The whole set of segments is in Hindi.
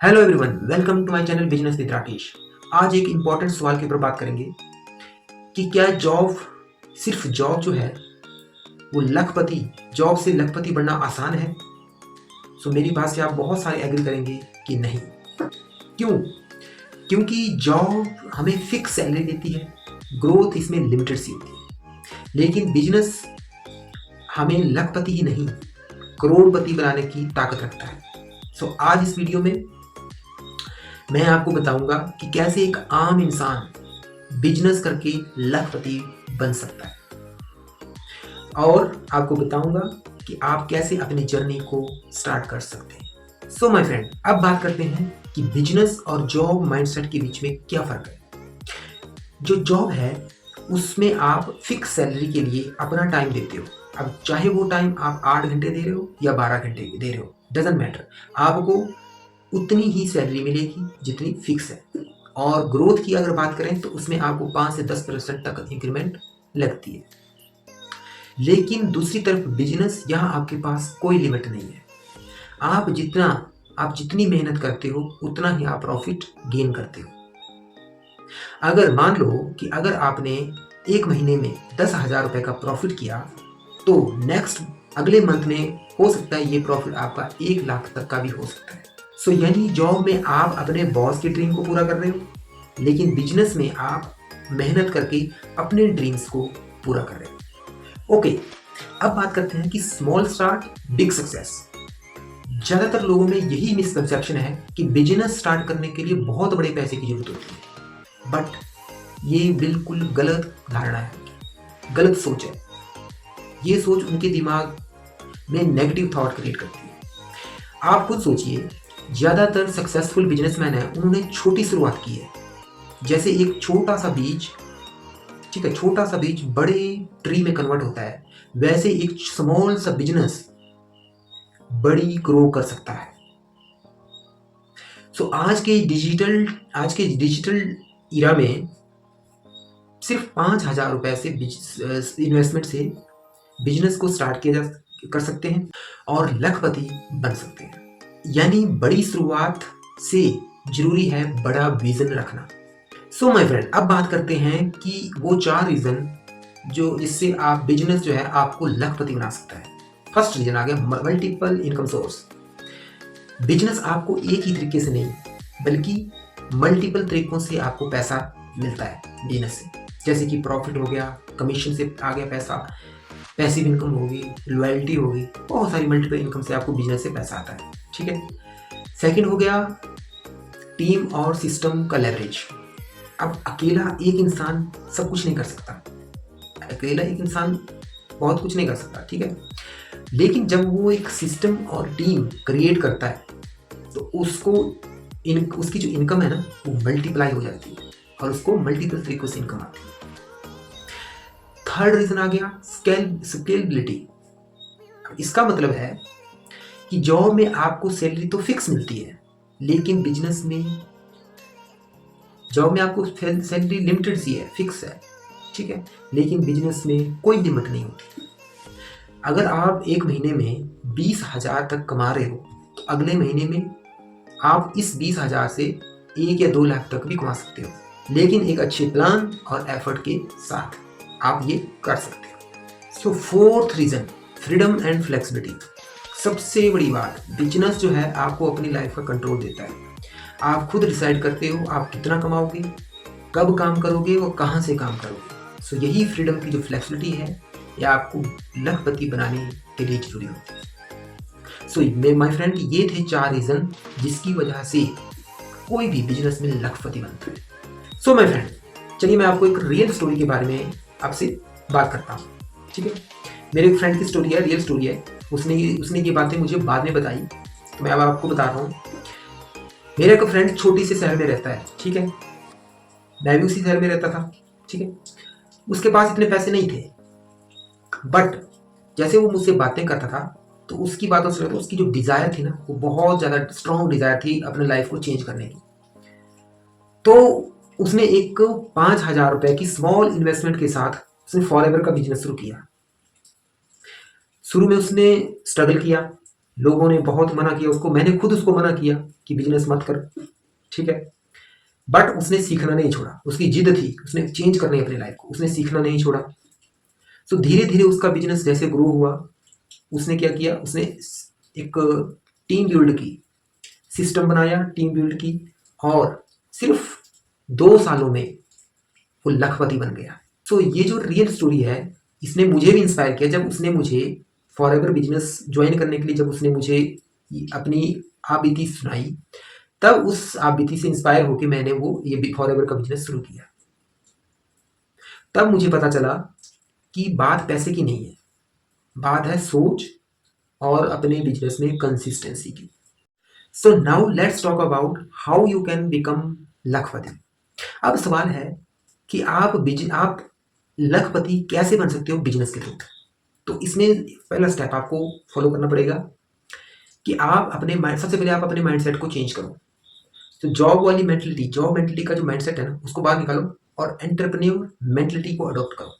Hello everyone, welcome to my channel business with Rakesh. आज एक इम्पॉर्टेंट सवाल के ऊपर बात करेंगे कि क्या जॉब, सिर्फ जॉब जो है वो लखपति, जॉब से लखपति बनना आसान है। मेरी बात से आप बहुत सारे एग्री करेंगे कि नहीं। क्यों? क्योंकि जॉब हमें फिक्स सैलरी देती है, ग्रोथ इसमें लिमिटेड सी होती है। लेकिन बिजनेस हमें लखपति ही नहीं, करोड़पति बनाने की ताकत रखता है। आज इस वीडियो में मैं आपको बताऊंगा कि कैसे एक आम इंसान बिजनेस करके लखपति बन सकता है, और आपको बताऊंगा कि आप कैसे अपनी जर्नी को स्टार्ट कर सकते हैं। माय फ्रेंड, अब बात करते हैं कि बिजनेस और जॉब माइंडसेट के बीच में क्या फर्क है। जो जॉब है उसमें आप फिक्स सैलरी के लिए अपना टाइम देते हो। अब चाहे वो टाइम आप 8 घंटे दे रहे हो या 12 घंटे दे रहे हो, डजेंट मैटर, आपको उतनी ही सैलरी मिलेगी जितनी फिक्स है। और ग्रोथ की अगर बात करें तो उसमें आपको 5 से 10% तक इंक्रीमेंट लगती है। लेकिन दूसरी तरफ बिजनेस, यहाँ आपके पास कोई लिमिट नहीं है। आप जितनी मेहनत करते हो उतना ही आप प्रॉफिट गेन करते हो। अगर मान लो कि अगर आपने एक महीने में 10,000 रुपए का प्रॉफिट किया, तो नेक्स्ट अगले मंथ में हो सकता है ये प्रॉफिट आपका 1 लाख तक का भी हो सकता है। यानी जॉब में आप अपने बॉस की ड्रीम को पूरा कर रहे हो, लेकिन बिजनेस में आप मेहनत करके अपने ड्रीम्स को पूरा कर रहे हो। ओके, अब बात करते हैं कि स्मॉल स्टार्ट बिग सक्सेस। ज्यादातर लोगों में यही मिसकंसेप्शन है कि बिजनेस स्टार्ट करने के लिए बहुत बड़े पैसे की जरूरत होती है, बट ये बिल्कुल गलत धारणा है, गलत सोच है। ये सोच उनके दिमाग में नेगेटिव थॉट क्रिएट करती है। आप खुद सोचिए, ज्यादातर सक्सेसफुल बिजनेसमैन है, उन्होंने छोटी शुरुआत की है। जैसे एक छोटा सा बीज, ठीक है, छोटा सा बीज बड़े ट्री में कन्वर्ट होता है, वैसे एक स्मॉल सा बिजनेस बड़ी ग्रो कर सकता है। आज के डिजिटल इरा में सिर्फ 5,000 रुपए से इन्वेस्टमेंट से बिजनेस को स्टार्ट कर सकते हैं और लखपति बन सकते हैं। यानी बड़ी शुरुआत से जरूरी है बड़ा विजन रखना। माय फ्रेंड, अब बात करते हैं कि वो 4 रीजन जो जिससे आप बिजनेस जो है आपको लखपति बना सकता है। फर्स्ट रीजन आ गया मल्टीपल इनकम सोर्स। बिजनेस आपको एक ही तरीके से नहीं बल्कि मल्टीपल तरीकों से आपको पैसा मिलता है बिजनेस से। जैसे कि प्रॉफिट हो गया, कमीशन से आ गया पैसा, पैसिव इनकम होगी, लॉयल्टी होगी, बहुत सारी मल्टीपल इनकम से आपको बिजनेस से पैसा आता है। ठीक है। सेकंड हो गया टीम और सिस्टम का लेवरेज। अब अकेला एक इंसान सब कुछ नहीं कर सकता, अकेला एक इंसान बहुत कुछ नहीं कर सकता, ठीक है। लेकिन जब वो एक सिस्टम और टीम क्रिएट करता है तो उसकी जो इनकम है ना, वो मल्टीप्लाई हो जाती है और उसको मल्टीपल तरीकों से इनकम आती है। थर्ड रीजन आ गया स्केलेबिलिटी। इसका मतलब है कि जॉब में आपको सैलरी तो फिक्स मिलती है, लेकिन बिजनेस में जॉब में आपको सैलरी लिमिटेड सी है, फिक्स है, ठीक है। लेकिन बिजनेस में कोई लिमिट नहीं होती। अगर आप एक महीने में 20,000 तक कमा रहे हो तो अगले महीने में आप इस 20,000 से 1 या 2 लाख तक भी कमा सकते हो, लेकिन एक अच्छे प्लान और एफर्ट के साथ आप ये कर सकते हो। Fourth reason freedom and flexibility. सबसे बड़ी बात, बिजनेस जो है आपको अपनी लाइफ का कंट्रोल देता है। आप खुद डिसाइड करते हो आप कितना कमाओगे, कब काम करोगे और कहाँ से काम करोगे। यही फ्रीडम की जो फ्लेक्सिबिलिटी है, यह आपको लखपति बनाने के लिए जरूरी होती है। माय फ्रेंड, ये थे 4 रीजन जिसकी वजह से कोई भी बिजनेस में लखपति बनता है। माय फ्रेंड, चलिए मैं आपको एक रियल स्टोरी के बारे में आपसे बात करता हूँ, ठीक है। मेरे एक फ्रेंड की स्टोरी है, रियल स्टोरी है। उसने ये बातें मुझे बाद में बताई, तो मैं अब आपको बता रहा हूँ। मेरा एक फ्रेंड छोटी से शहर में रहता है, ठीक है। मैं भी उसी शहर में रहता था, ठीक है। उसके पास इतने पैसे नहीं थे, बट जैसे वो मुझसे बातें करता था तो उसकी बातों से लगता उसकी जो डिजायर थी ना, वो बहुत ज्यादा स्ट्रॉन्ग डिजायर थी अपने लाइफ को चेंज करने की। तो उसने एक 5,000 रुपए की स्मॉल इन्वेस्टमेंट के साथ उसने फॉरएवर का बिजनेस शुरू किया। शुरू में उसने स्ट्रगल किया, लोगों ने बहुत मना किया उसको, मैंने खुद उसको मना किया कि बिजनेस मत कर, ठीक है। बट उसने सीखना नहीं छोड़ा, उसकी जिद थी, उसने चेंज करनी है अपनी लाइफ को, उसने सीखना नहीं छोड़ा। तो धीरे धीरे उसका बिजनेस जैसे ग्रो हुआ, उसने क्या किया, उसने एक टीम बिल्ड की, सिस्टम बनाया, टीम बिल्ड की, और सिर्फ 2 सालों में वो लखपति बन गया। तो ये जो रियल स्टोरी है, इसने मुझे भी इंस्पायर किया। जब उसने मुझे फॉरएवर बिजनेस ज्वाइन करने के लिए, जब उसने मुझे अपनी आपबीती सुनाई, तब उस आपबीती से इंस्पायर होकर मैंने वो ये फॉरएवर का बिजनेस शुरू किया। तब मुझे पता चला कि बात पैसे की नहीं है, बात है सोच और अपने बिजनेस में कंसिस्टेंसी की। So now let's talk about how you can become लखपति। अब सवाल है कि आप लखपति कैसे बन सकते हो बिजनेस के थ्रू। तो इसमें पहला स्टेप आपको फॉलो करना पड़ेगा कि आप अपने माइंड, सबसे पहले आप अपने माइंडसेट को चेंज करो। तो जॉब मेंटलिटी का जो माइंडसेट है ना, उसको बाहर निकालो और एंटरप्रेन्योर मेंटलिटी को अडॉप्ट करो,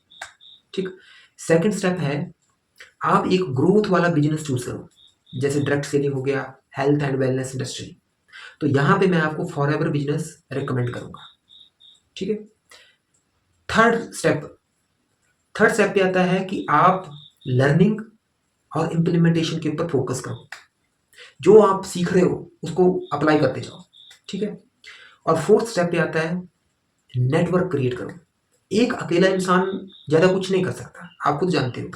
ठीक। सेकंड स्टेप है, आप एक ग्रोथ वाला बिजनेस चूज करो, जैसे डायरेक्ट सेलिंग हो गया, हेल्थ एंड वेलनेस इंडस्ट्री। तो यहाँ पे मैं आपको फॉरएवर बिजनेस रेकमेंड करूंगा, ठीक है। थर्ड स्टेप थर्ड स्टेप पे आता है कि आप लर्निंग और इम्प्लीमेंटेशन के ऊपर फोकस करो। जो आप सीख रहे हो उसको अप्लाई करते जाओ, ठीक है। और फोर्थ स्टेप पे आता है नेटवर्क क्रिएट करो। एक अकेला इंसान ज़्यादा कुछ नहीं कर सकता, आप खुद जानते हो।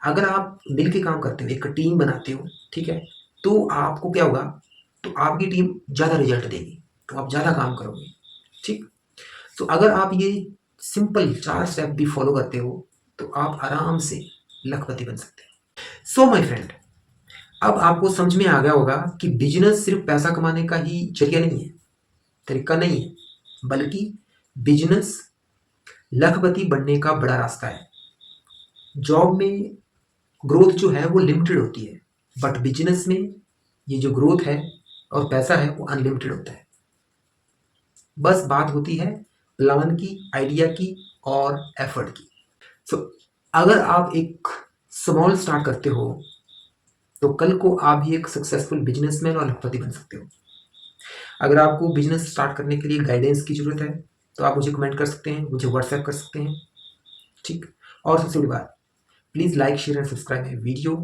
अगर आप मिल के काम करते हो, एक टीम बनाते हो, ठीक है, तो आपको क्या होगा, तो आपकी टीम ज़्यादा रिजल्ट देगी, तो आप ज़्यादा काम करोगे, ठीक। तो अगर आप ये सिंपल 4 स्टेप भी फॉलो करते हो, तो आप आराम से लखपति बन सकते हैं। सो माय फ्रेंड, अब आपको समझ में आ गया होगा कि बिजनेस सिर्फ पैसा कमाने का ही जरिया नहीं है, तरीका नहीं है, बल्कि बिजनेस लखपति बनने का बड़ा रास्ता है। जॉब में ग्रोथ जो है वो लिमिटेड होती है, बट बिजनेस में ये जो ग्रोथ है और पैसा है वो अनलिमिटेड होता है। बस बात होती है प्लान की, आइडिया की और एफर्ट की। सो अगर आप एक स्मॉल स्टार्ट करते हो, तो कल को आप भी एक सक्सेसफुल बिजनेसमैन और लखपति बन सकते हो। अगर आपको बिजनेस स्टार्ट करने के लिए गाइडेंस की जरूरत है, तो आप मुझे कमेंट कर सकते हैं, मुझे व्हाट्सएप कर सकते हैं, ठीक। और सबसे बड़ी बात, please like share and subscribe my video,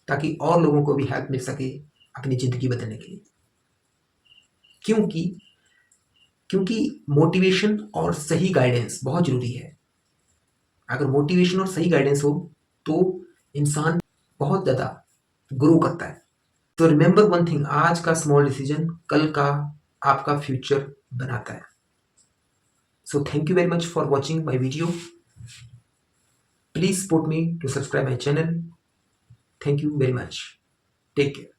ताकि और लोगों को भी हेल्प मिल सके अपनी ज़िंदगी बदलने के लिए। क्योंकि क्योंकि मोटिवेशन और सही गाइडेंस बहुत ज़रूरी है। अगर मोटिवेशन और सही गाइडेंस हो, तो इंसान बहुत ज़्यादा ग्रो करता है। तो रिमेंबर वन थिंग, आज का स्मॉल डिसीजन कल का आपका फ्यूचर बनाता है। So thank you very much for watching my video. Please support me to subscribe my channel. Thank you very much. Take care.